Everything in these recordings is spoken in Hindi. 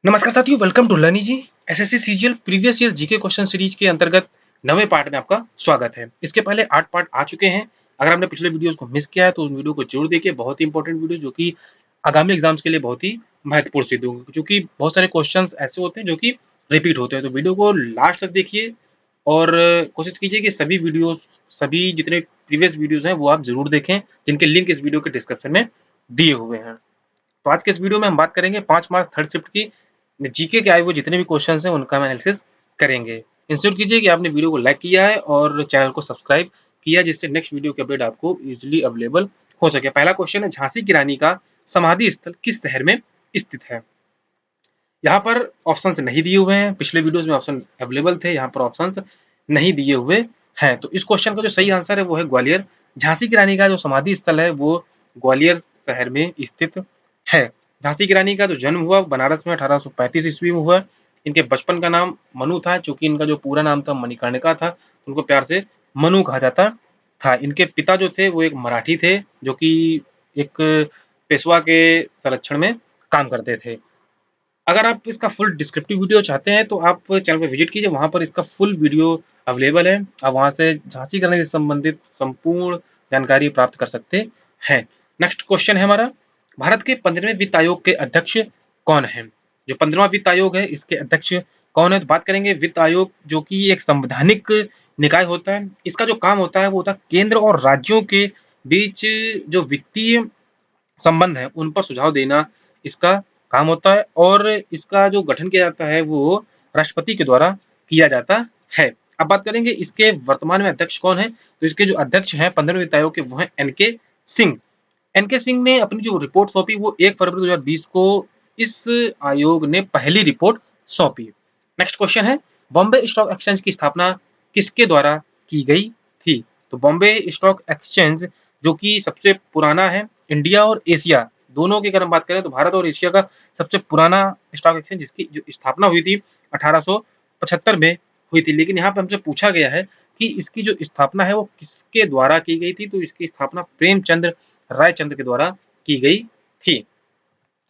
नमस्कार साथियों, welcome to learning ji. SSC CGL previous year GK question series के अंतर्गत नवे पार्ट में आपका स्वागत है। इसके पहले 8 पार्ट आ चुके हैं। अगर आपने पिछले वीडियोस को मिस किया है तो उस वीडियो को जरूर देखिए। बहुत ही इंपॉर्टेंट वीडियो जो कि आगामी एग्जाम्स के लिए बहुत ही महत्वपूर्ण सिद्ध होंगे, क्योंकि बहुत सारे क्वेश्चंस ऐसे होते हैं जो कि रिपीट होते हैं। तो वीडियो को लास्ट तक देखिए और कोशिश कीजिए कि सभी जितने प्रीवियस वीडियोस हैं वो आप जरूर देखें, जिनके लिंक इस वीडियो के डिस्क्रिप्शन में दिए हुए हैं। तो आज के इस वीडियो में हम बात करेंगे 5 मार्क्स थर्ड शिफ्ट की जीके के आए हुए जितने भी क्वेश्चंस हैं उनका हम एनालिसिस करेंगे। इंश्योर कीजिए कि आपने वीडियो को लाइक किया है और चैनल को सब्सक्राइब किया है, जिससे नेक्स्ट वीडियो की अपडेट आपको इजीली अवेलेबल हो सके। पहला क्वेश्चन है, झांसी की रानी का समाधि स्थल किस शहर में स्थित है? यहाँ पर ऑप्शंस नहीं दिए हुए हैं। पिछले वीडियोस में ऑप्शन अवेलेबल थे, यहाँ पर ऑप्शंस नहीं दिए हुए हैं। तो इस क्वेश्चन का जो सही आंसर है वो है ग्वालियर। झांसी की रानी का जो समाधि स्थल है वो ग्वालियर शहर में स्थित है। झांसी की रानी का जो जन्म हुआ बनारस में 1835 ईस्वी में हुआ। इनके बचपन का नाम मनु था, चूंकि इनका जो पूरा नाम था मणिकर्णिका था, उनको प्यार से मनु कहा जाता था। इनके पिता जो थे वो एक मराठी थे, जो कि एक पेशवा के संरक्षण में काम करते थे। अगर आप इसका फुल डिस्क्रिप्टिव वीडियो चाहते हैं तो आप चैनल पर विजिट कीजिए, वहां पर इसका फुल वीडियो अवेलेबल है। आप वहां से झांसी की रानी से संबंधित संपूर्ण जानकारी प्राप्त कर सकते हैं। नेक्स्ट क्वेश्चन है हमारा, भारत के 15वें वित्त आयोग के अध्यक्ष कौन है? जो 15वां वित्त आयोग है इसके अध्यक्ष कौन है? तो बात करेंगे वित्त आयोग, जो कि एक संवैधानिक निकाय होता है। इसका जो काम होता है वो होता है केंद्र और राज्यों के बीच जो वित्तीय संबंध है उन पर सुझाव देना इसका काम होता है, और इसका जो गठन किया जाता है वो राष्ट्रपति के द्वारा किया जाता है। अब बात करेंगे इसके वर्तमान में अध्यक्ष कौन है? तो इसके जो अध्यक्ष हैं 15वें वित्त आयोग के वो हैं एनके सिंह। एनके सिंह ने अपनी जो रिपोर्ट सौंपी वो 1 फरवरी 2020 को इस आयोग ने पहली रिपोर्ट सौंपी। नेक्स्ट क्वेश्चन है, बॉम्बे स्टॉक एक्सचेंज की स्थापना किसके द्वारा की गई थी? तो बॉम्बे स्टॉक एक्सचेंज जो कि सबसे पुराना है इंडिया और एशिया दोनों की, अगर हम बात करें तो भारत और एशिया का सबसे पुराना स्टॉक एक्सचेंज, जिसकी जो स्थापना हुई थी 1875 में हुई थी। लेकिन यहाँ पे हमसे पूछा गया है कि इसकी जो स्थापना है वो किसके द्वारा की गई थी? तो इसकी स्थापना प्रेमचंद रायचंद्र के द्वारा की गई थी।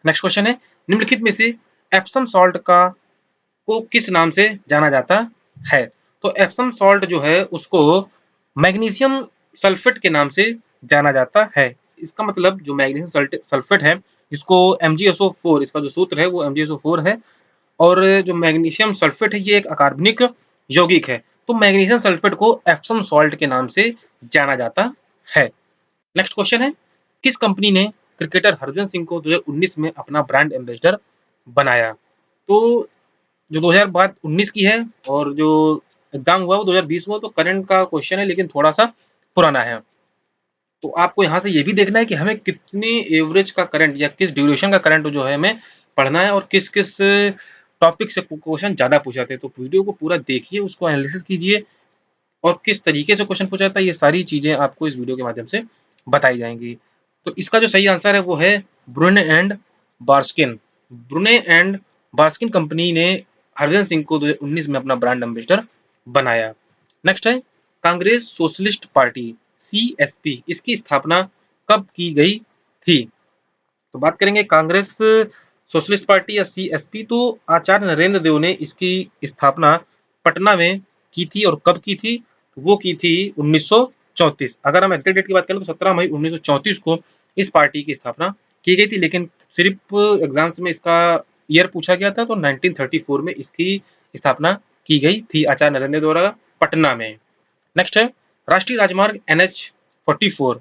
नेक्स्ट क्वेश्चन है, निम्नलिखित में से एप्सम सॉल्ट का को किस नाम से जाना जाता है? तो एप्सम सॉल्ट जो है उसको मैग्नीशियम सल्फेट के नाम से जाना जाता है। इसका मतलब जो मैग्नीशियम सल्फेट है, जिसको MgSO4, इसका जो सूत्र है वो MgSO4 है, और जो मैग्नीशियम सल्फेट है ये एक अकार्बनिक यौगिक है। तो मैग्नीशियम सल्फेट को एप्सम सॉल्ट के नाम से जाना जाता है। नेक्स्ट क्वेश्चन है, किस कंपनी ने क्रिकेटर हरभजन सिंह को 2019 में अपना ब्रांड एम्बेसडर बनाया? तो जो 2019 की है और जो एग्जाम हुआ वो 2020 में, तो करंट का क्वेश्चन है लेकिन थोड़ा सा पुराना है। तो आपको यहाँ से ये भी देखना है कि हमें कितनी एवरेज का करंट या किस ड्यूरेशन का करंट जो है हमें पढ़ना है, और किस किस टॉपिक से क्वेश्चन ज्यादा पूछाते हैं। तो वीडियो को पूरा देखिए, उसको एनालिसिस कीजिए, और किस तरीके से क्वेश्चन पूछा जाता है ये सारी चीजें आपको इस वीडियो के माध्यम से बताई जाएंगी। तो इसका जो सही आंसर है वो है Brunner and Barskin. Brunner and Barskin company ने हरभजन सिंह को 2019 में अपना ब्रांड एम्बेसडर बनाया। नेक्स्ट है, कांग्रेस सोशलिस्ट पार्टी CSP, इसकी स्थापना कब की गई थी? तो बात करेंगे कांग्रेस सोशलिस्ट पार्टी या CSP, तो आचार्य नरेंद्र देव ने इसकी स्थापना पटना में की थी, और कब की थी? वो की थी 1934। अगर हम एग्जैक्ट डेट की बात करें तो 17 मई 1934 को इस पार्टी की स्थापना की गई थी, लेकिन सिर्फ एग्जाम्स में इसका ईयर पूछा गया था, तो 1934 में इसकी स्थापना की गई थी आचार्य नरेंद्र द्वारा पटना में। नेक्स्ट है, राष्ट्रीय राजमार्ग NH44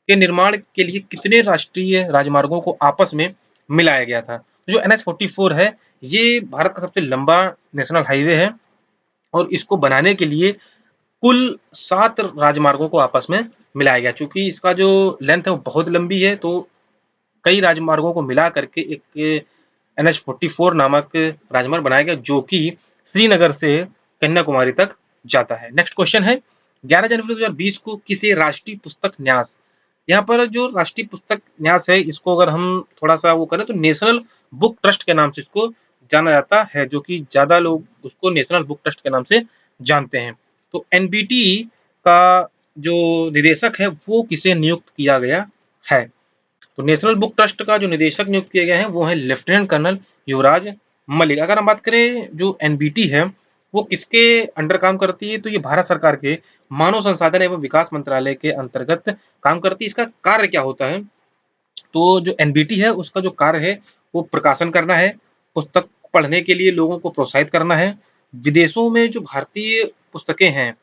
के निर्माण के लिए कितने राष्ट्रीय राजमार्गों को आपस में मिलाया गया था? जो NH44 है ये भारत का सबसे लंबा नेशनल हाईवे है, और इसको बनाने के लिए कुल 7 राजमार्गों को आपस में मिलाया गया। चूंकि इसका जो लेंथ है वो बहुत लंबी है, तो कई राजमार्गों को मिला करके एक NH44 नामक राजमार्ग बनाया गया, जो कि श्रीनगर से कन्याकुमारी तक जाता है। नेक्स्ट क्वेश्चन है, 11 जनवरी 2020 को किसे राष्ट्रीय पुस्तक न्यास, यहाँ पर जो राष्ट्रीय पुस्तक न्यास है इसको अगर हम थोड़ा सा वो करें तो नेशनल बुक ट्रस्ट के नाम से इसको जाना जाता है, जो कि ज्यादा लोग उसको नेशनल बुक ट्रस्ट के नाम से जानते हैं। तो NBT का जो निदेशक है वो किसे नियुक्त किया गया है? तो नेशनल बुक ट्रस्ट का जो निदेशक नियुक्त किए गए हैं वो है लेफ्टिनेंट कर्नल युवराज मलिक। अगर हम बात करें जो एनबीटी है वो किसके अंडर काम करती है, तो ये भारत सरकार के मानव संसाधन एवं विकास मंत्रालय के अंतर्गत काम करती है। इसका कार्य क्या होता है, तो जो एनबीटी है उसका जो कार्य है वो प्रकाशन करना है, पुस्तक पढ़ने के लिए लोगों को प्रोत्साहित करना है, विदेशों में जो भारतीय पुस्तकें हैं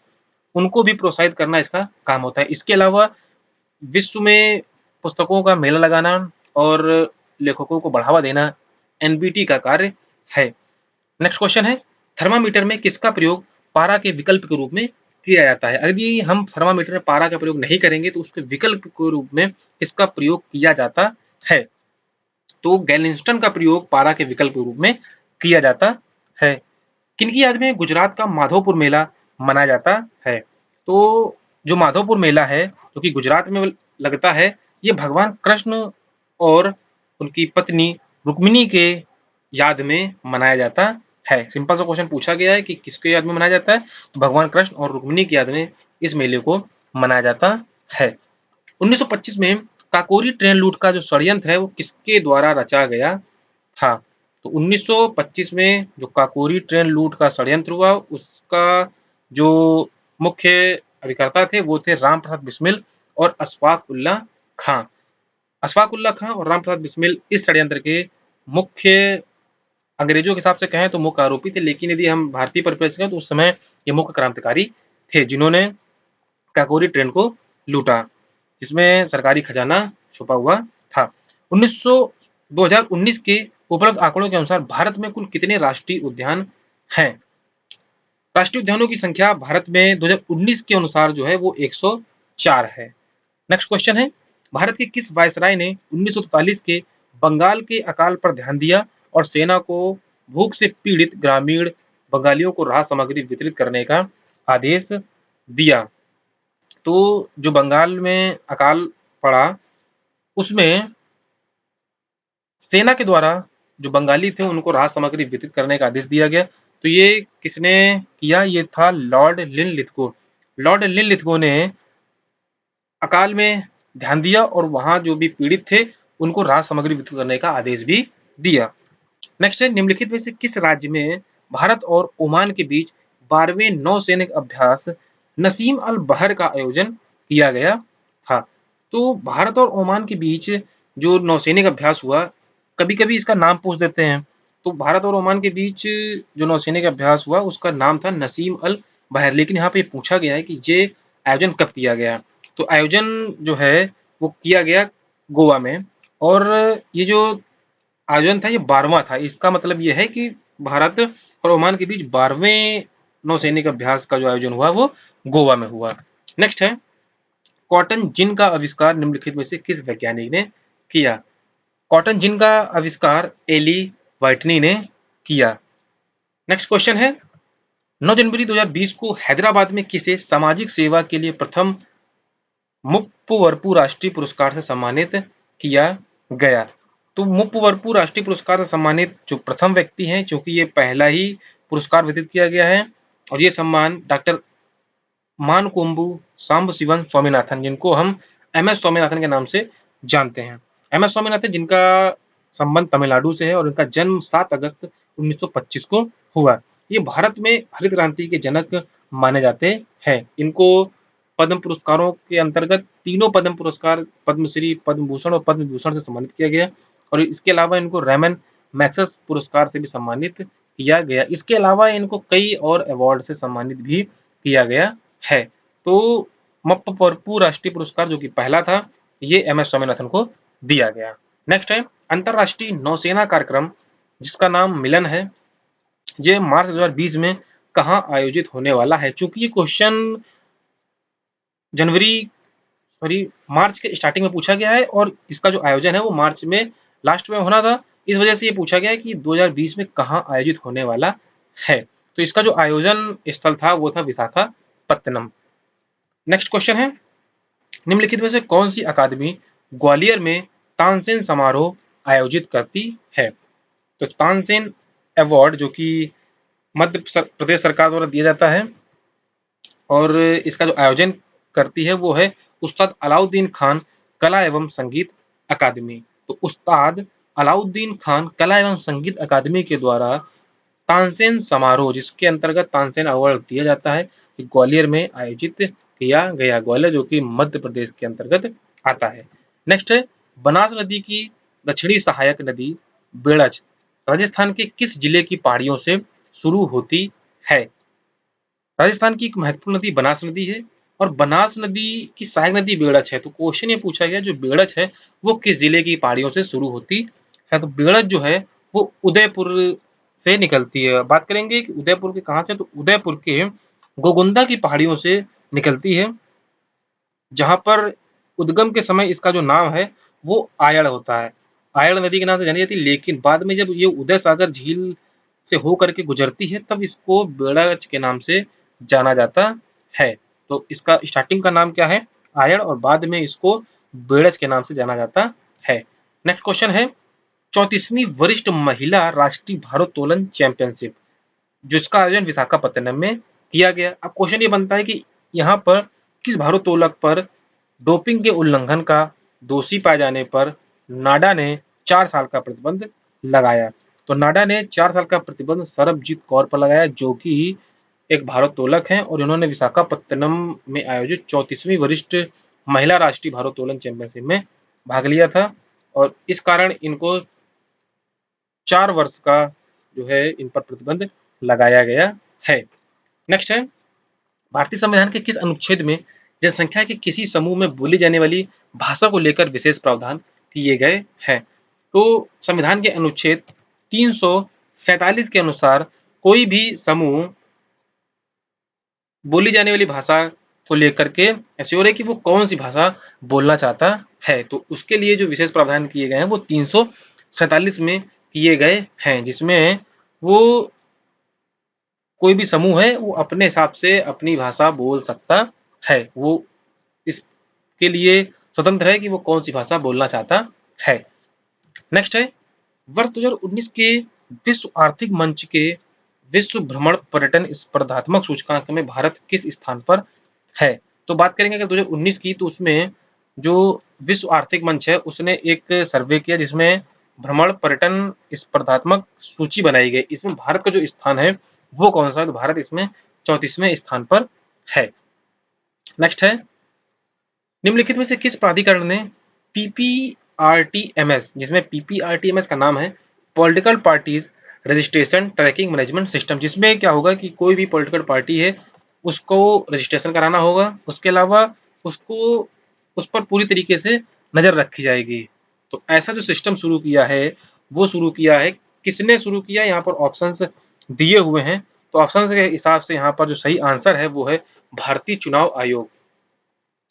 उनको भी प्रोत्साहित करना इसका काम होता है। इसके अलावा विश्व में पुस्तकों का मेला लगाना और लेखकों को बढ़ावा देना एनबीटी का कार्य है। नेक्स्ट क्वेश्चन है, थर्मामीटर में किसका प्रयोग पारा के विकल्प के रूप में किया जाता है। यदि हम थर्मामीटर में पारा का प्रयोग नहीं करेंगे तो उसके विकल्प के रूप में किसका प्रयोग किया जाता है, तो गैलिंस्टन का प्रयोग पारा के विकल्प के रूप में किया जाता है। किनकी याद में गुजरात का माधवपुर मेला मनाया जाता है, तो जो माधवपुर मेला है जो कि गुजरात में लगता है, ये भगवान कृष्ण और उनकी पत्नी रुक्मिणी के याद में मनाया जाता है। सिंपल सा क्वेश्चन पूछा गया है कि किसके याद में मनाया जाता है, तो भगवान कृष्ण और रुक्मिणी की याद में इस मेले को मनाया जाता है। 1925 में काकोरी ट्रेन लूट का जो षड्यंत्र है वो किसके द्वारा रचा गया था, तो 1925 में जो काकोरी ट्रेन लूट का षड्यंत्र हुआ उसका जो मुख्य अभिकर्ता थे वो थे राम प्रसाद बिस्मिल और अशफाक उल्लाह खां। अशफाक उल्लाह खां और राम प्रसाद बिस्मिल इस षड्यंत्र के मुख्य, अंग्रेजों के हिसाब से कहें तो मुख्य आरोपी थे, लेकिन यदि हम भारतीय परिप्रेक्ष्य कहें तो उस समय ये मुख्य क्रांतिकारी थे जिन्होंने काकोरी ट्रेन को लूटा जिसमें सरकारी खजाना छुपा हुआ था। 2019 के उपलब्ध आंकड़ों के अनुसार भारत में कुल कितने राष्ट्रीय उद्यान हैं। राष्ट्रीय उद्यानों की संख्या भारत में 2019 के अनुसार जो है वो 104 है। नेक्स्ट क्वेश्चन है, भारत के किस वायसराय ने 1943 के बंगाल के अकाल पर ध्यान दिया और सेना को भूख से पीड़ित ग्रामीण बंगालियों को राहत सामग्री वितरित करने का आदेश दिया, तो जो बंगाल में अकाल पड़ा उसमें सेना के द्वारा जो बंगाली थे उनको राहत सामग्री वितरित करने का आदेश दिया गया, तो ये किसने किया, ये था लॉर्ड लिनलिथगो। लॉर्ड लिनलिथगो ने अकाल में ध्यान दिया और वहां जो भी पीड़ित थे उनको राहत सामग्री वितरित करने का आदेश भी दिया। नेक्स्ट है, निम्नलिखित में से किस राज्य में भारत और ओमान के बीच 12वें नौसैनिक अभ्यास नसीम अल बहर का आयोजन किया गया था, तो भारत और ओमान के बीच जो नौसैनिक अभ्यास हुआ, कभी कभी इसका नाम पूछ देते हैं, तो भारत और ओमान के बीच जो नौसैनिक अभ्यास हुआ उसका नाम था नसीम अल बहर, लेकिन यहाँ पे पूछा गया है कि ये आयोजन कब किया गया, तो आयोजन जो है वो किया गया गोवा में, और ये जो आयोजन था ये 12वां था। इसका मतलब ये है कि भारत और ओमान के बीच 12वें नौसैनिक अभ्यास का जो आयोजन हुआ वो गोवा में हुआ। नेक्स्ट है, कॉटन जिन का आविष्कार निम्नलिखित में से किस वैज्ञानिक ने किया। कॉटन जिन का आविष्कार एली व्हाइटनी ने किया। नेक्स्ट क्वेश्चन है, 9 जनवरी 2020 को हैदराबाद में किसे सामाजिक सेवा के लिए प्रथम मुप्पवरपु राष्ट्रीय पुरस्कार से सम्मानित किया गया, तो मुप्पवरपु राष्ट्रीय पुरस्कार से सम्मानित जो प्रथम व्यक्ति हैं, क्योंकि ये पहला ही पुरस्कार वितरित किया गया है, और ये सम्मान डॉक्टर मानकोम्बू सांबशिवन स्वामीनाथन, जिनको हम एम.एस. स्वामीनाथन के नाम से जानते हैं। एम.एस. स्वामीनाथन जिनका संबंध तमिलनाडु से है और इनका जन्म 7 अगस्त 1925 को हुआ। ये भारत में हरित क्रांति के जनक माने जाते हैं। इनको पद्म पुरस्कारों के अंतर्गत तीनों पद्म पुरस्कार पद्मश्री, पद्म भूषण और पद्म विभूषण से सम्मानित किया गया, और इसके अलावा इनको रेमन मैग्सेस पुरस्कार से भी सम्मानित किया गया। इसके अलावा इनको कई और अवार्ड से सम्मानित भी किया गया है। तो मप्पवरपु राष्ट्रीय पुरस्कार जो कि पहला था ये एम.एस. स्वामीनाथन को दिया गया। नेक्स्ट है, अंतरराष्ट्रीय नौसेना कार्यक्रम जिसका नाम मिलन है, ये मार्च 2020 में कहाँ आयोजित होने वाला है। चूंकि ये क्वेश्चन मार्च के स्टार्टिंग में पूछा गया है और इसका जो आयोजन है वो मार्च में लास्ट में होना था, इस वजह से ये पूछा गया है कि 2020 में कहाँ आयोजित होने वाला है, तो इसका जो आयोजन स्थल था वो था विशाखापत्तनम। नेक्स्ट क्वेश्चन है, निम्नलिखित में से कौन सी अकादमी ग्वालियर में तानसेन समारोह आयोजित करती है, तो तानसेन अवार्ड जो कि मध्य प्रदेश सरकार द्वारा दिया जाता है और इसका जो आयोजन करती है वो है उस्ताद अलाउद्दीन खान कला एवं संगीत अकादमी। तो उस्ताद अलाउद्दीन खान कला एवं संगीत अकादमी के द्वारा तानसेन समारोह, जिसके अंतर्गत तानसेन अवार्ड दिया जाता है, ग्वालियर में आयोजित किया गया। ग्वालियर जो कि मध्य प्रदेश के अंतर्गत आता है। नेक्स्ट है बनास नदी की दक्षिणी सहायक नदी बेड़च राजस्थान के किस जिले की पहाड़ियों से शुरू होती है? राजस्थान की एक महत्वपूर्ण नदी बनास नदी है और बनास नदी की सहायक नदी बेड़च है। तो क्वेश्चन ये पूछा गया जो बेड़च है वो किस जिले की पहाड़ियों से शुरू होती है? तो बेड़च जो है वो उदयपुर से निकलती है। बात करेंगे कि उदयपुर के कहाँ से, तो उदयपुर के गोगुंदा की पहाड़ियों से निकलती है, जहां पर उद्गम के समय इसका जो नाम है वो आयड़ होता है। आयड़ नदी के नाम से जानी जाती है, लेकिन बाद में जब ये उदय सागर झील से होकर के गुजरती है तब इसको बेड़च के नाम से जाना जाता है। तो इसका स्टार्टिंग का नाम क्या है? आयड़, और बाद में इसको बेड़च के नाम से जाना जाता है। नेक्स्ट क्वेश्चन है 34वीं वरिष्ठ महिला राष्ट्रीय भारोत्तोलन चैंपियनशिप, जिसका आयोजन विशाखापत्तनम में किया गया। अब क्वेश्चन ये बनता है कि यहाँ पर किस भारोत्तोलक पर डोपिंग के उल्लंघन का दोषी पाए जाने पर नाडा ने 4 साल का प्रतिबंध लगाया? तो नाडा ने 4 साल का प्रतिबंध सरबजीत कौर पर लगाया, जो कि एक भारोत्तोलक हैं और इन्होंने विशाखापत्तनम में आयोजित 34वीं वरिष्ठ महिला राष्ट्रीय भारोत्तोलन चैंपियनशिप में भाग लिया था और इस कारण इनको 4 वर्ष का जो है इन पर प्रतिबंध लगाया गया है। नेक्स्ट है भारतीय संविधान के किस अनुच्छेद में जनसंख्या के किसी समूह में बोली जाने वाली भाषा को लेकर विशेष प्रावधान किए गए हैं? तो संविधान के अनुच्छेद 347 के अनुसार कोई भी समूह बोली जाने वाली भाषा को लेकर के एश्योर है कि वो कौन सी भाषा बोलना चाहता है। तो उसके लिए जो विशेष प्रावधान किए गए हैं वो 347 में किए गए हैं, जिसमें वो कोई भी समूह है वो अपने हिसाब से अपनी भाषा बोल सकता है। वो इसके लिए स्वतंत्र है कि वो कौन सी भाषा बोलना चाहता है। नेक्स्ट है वर्ष 2019 के विश्व आर्थिक मंच के विश्व भ्रमण पर्यटन स्पर्धात्मक सूचकांक में भारत किस स्थान पर है? तो बात करेंगे अगर 2019 की, तो उसमें जो विश्व आर्थिक मंच है उसने एक सर्वे किया जिसमें भ्रमण पर्यटन स्पर्धात्मक सूची बनाई गई। इसमें भारत का जो स्थान है वो कौन सा है? तो भारत इसमें 34वें स्थान पर है। नेक्स्ट है निम्नलिखित में से किस प्राधिकरण ने पीपीआरटीएमएस, जिसमें पीपीआरटीएमएस का नाम है political parties registration tracking management system, जिसमें क्या होगा कि कोई भी पॉलिटिकल पार्टी है उसको रजिस्ट्रेशन कराना होगा, उसके अलावा उसको उस पर पूरी तरीके से नजर रखी जाएगी। तो ऐसा जो सिस्टम शुरू किया है वो शुरू किया है किसने शुरू किया? यहाँ पर ऑप्शंस दिए हुए हैं, तो ऑप्शंस के हिसाब से यहाँ पर जो सही आंसर है वो है भारतीय चुनाव आयोग।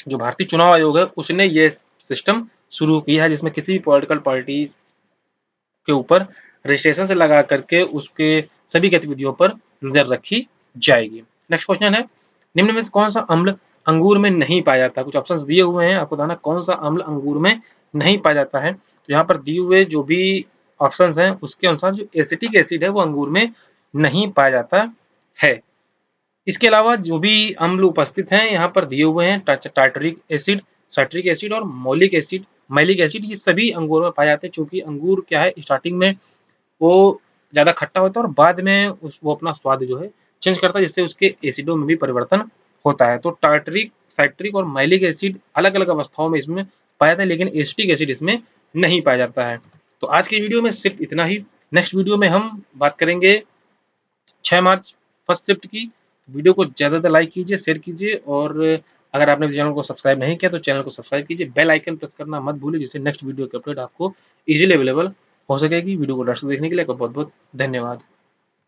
जो भारतीय चुनाव आयोग है उसने ये सिस्टम शुरू किया है, जिसमें किसी भी पॉलिटिकल पार्टी के ऊपर रजिस्ट्रेशन से लगा करके उसके सभी गतिविधियों पर नजर रखी जाएगी। नेक्स्ट क्वेश्चन है निम्न में से कौन सा अम्ल अंगूर में नहीं पाया जाता? कुछ ऑप्शंस दिए हुए हैं, आपको बताना कौन सा अम्ल अंगूर में नहीं पाया जाता है। तो यहाँ पर दिए हुए जो भी ऑप्शंस हैं उसके अनुसार जो एसिटिक एसिड है वो अंगूर में नहीं पाया जाता है। इसके अलावा जो भी अम्ल उपस्थित हैं यहाँ पर दिए हुए हैं टार्टरिक एसिड, साइट्रिक एसिड और मौलिक एसिड, मैलिक एसिड, ये सभी अंगूर में पाए जाते हैं। क्योंकि अंगूर क्या है स्टार्टिंग में वो ज्यादा खट्टा होता है और बाद में वो अपना स्वाद जो है चेंज करता है, जिससे उसके एसिडों में भी परिवर्तन होता है। तो टार्टरिक, साइट्रिक और मैलिक एसिड अलग अलग अवस्थाओं में इसमें पाया जाता है, लेकिन एसिटिक एसिड इसमें नहीं पाया जाता है। तो आज की वीडियो में सिर्फ इतना ही। नेक्स्ट वीडियो में हम बात करेंगे 6 मार्च फर्स्ट शिफ्ट की। वीडियो को ज़्यादा लाइक कीजिए, शेयर कीजिए और अगर आपने चैनल को सब्सक्राइब नहीं किया तो चैनल को सब्सक्राइब कीजिए, बेल आइकन प्रेस करना मत भूलिए, जिससे नेक्स्ट वीडियो की अपडेट आपको इजीली अवेलेबल हो सकेगी। वीडियो को लास्ट तक देखने के लिए आपका बहुत बहुत धन्यवाद।